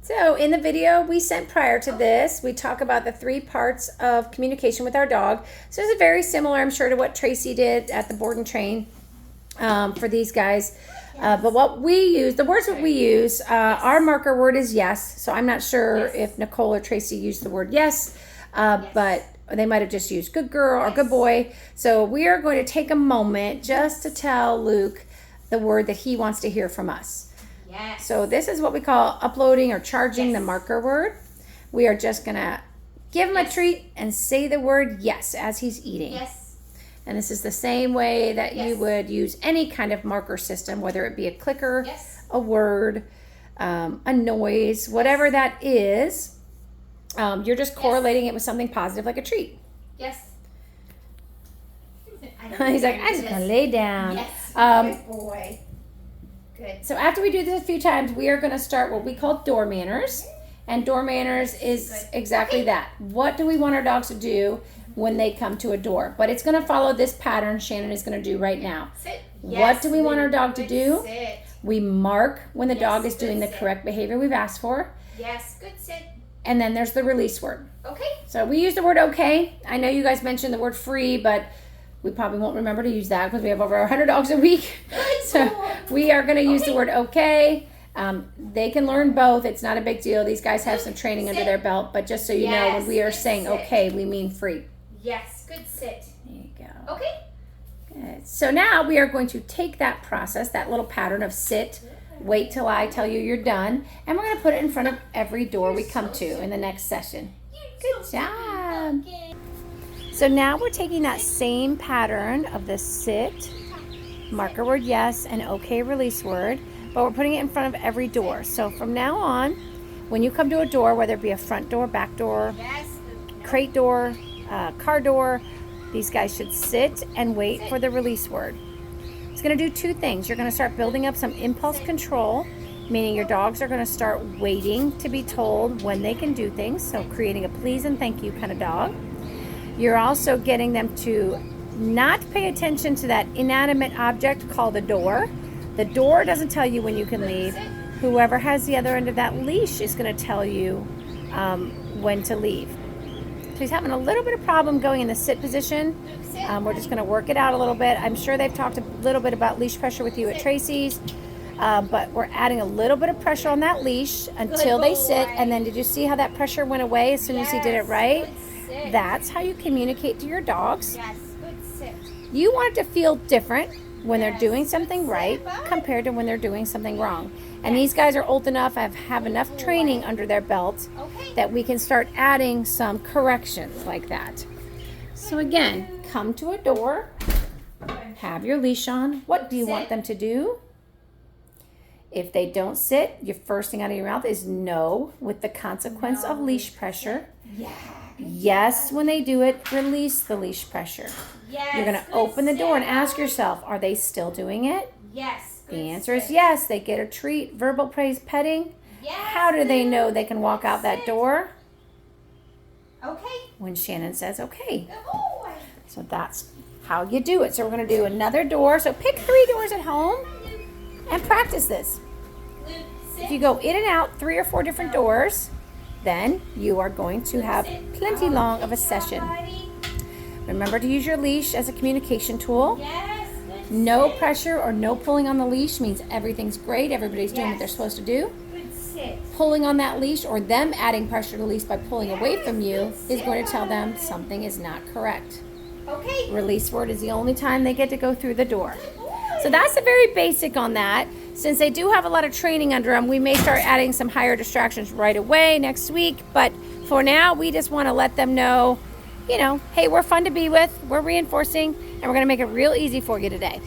So in the video we sent prior to this, we talk about the 3 parts of communication with our dog. So it's very similar, I'm sure, to what Tracy did at the board and train for these guys. But what we use, the words that we use, our marker word is yes. So I'm not sure if Nicole or Tracy used the word yes, but they might have just used good girl or good boy. So we are going to take a moment just to tell Luke the word that he wants to hear from us. Yes. So this is what we call uploading or charging the marker word. We are just going to give him a treat and say the word yes as he's eating. Yes. And this is the same way that you would use any kind of marker system, whether it be a clicker, a word, a noise, whatever that is. You're just correlating it with something positive like a treat. Yes. He's like, I'm just going to lay down. Yes. Good boy. Good. So after we do this a few times, we are going to start what we call door manners. And door manners is exactly that. What do we want our dogs to do when they come to a door? But it's going to follow this pattern Shannon is going to do right now. Sit. What do we want our dog to do? Sit. We mark when the dog is doing the correct behavior we've asked for. Yes, good sit. And then there's the release word. Okay. So we use the word okay. I know you guys mentioned the word free, but we probably won't remember to use that because we have over 100 dogs a week. So we are going to use the word okay. They can learn both. It's not a big deal. These guys have some training under their belt, but just so you know, when we are saying okay, we mean free. Yes, good sit. There you go. Okay. Good. So now we are going to take that process, that little pattern of sit, wait till I tell you you're done, and we're going to put it in front of every door we come to in the next session. Good job. So now we're taking that same pattern of the sit, marker word yes, and okay release word, but we're putting it in front of every door. So from now on, when you come to a door, whether it be a front door, back door, crate door, car door, these guys should sit and wait for the release word. It's going to do 2 things. You're going to start building up some impulse control, meaning your dogs are going to start waiting to be told when they can do things, so creating a please and thank you kind of dog. You're also getting them to not pay attention to that inanimate object called a door. The door doesn't tell you when you can leave. Whoever has the other end of that leash is going to tell you when to leave. So he's having a little bit of problem going in the sit position. We're just going to work it out a little bit. I'm sure they've talked a little bit about leash pressure with you at Tracy's, but we're adding a little bit of pressure on that leash until they sit. And then did you see how that pressure went away as soon as he did it right? That's how you communicate to your dogs. Yes, good sit. You want it to feel different when they're doing something right compared to when they're doing something wrong. And these guys are old enough, have enough training under their belt that we can start adding some corrections like that. So again, come to a door, have your leash on. What do you want them to do? If they don't sit, your first thing out of your mouth is no, with the consequence of leash pressure. Yes, when they do it, release the leash pressure. Yes. You're going to open the door and ask yourself, are they still doing it? Yes. The answer is yes. They get a treat. Verbal praise, petting. Yes. How do they know they can walk out that door? Okay. When Shannon says okay. Good boy. So that's how you do it. So we're going to do another door. So pick 3 doors at home and practice this. If you go in and out 3 or 4 different doors, then you are going to have plenty long of a session. Remember to use your leash as a communication tool. Yes. No pressure or no pulling on the leash means everything's great. Everybody's doing what they're supposed to do. Good sit. Pulling on that leash or them adding pressure to the leash by pulling away from you is going to tell them something is not correct. Okay. Release word is the only time they get to go through the door. So that's the very basic on that. Since they do have a lot of training under them, we may start adding some higher distractions right away next week. But for now, we just want to let them know, hey, we're fun to be with, we're reinforcing, and we're going to make it real easy for you today.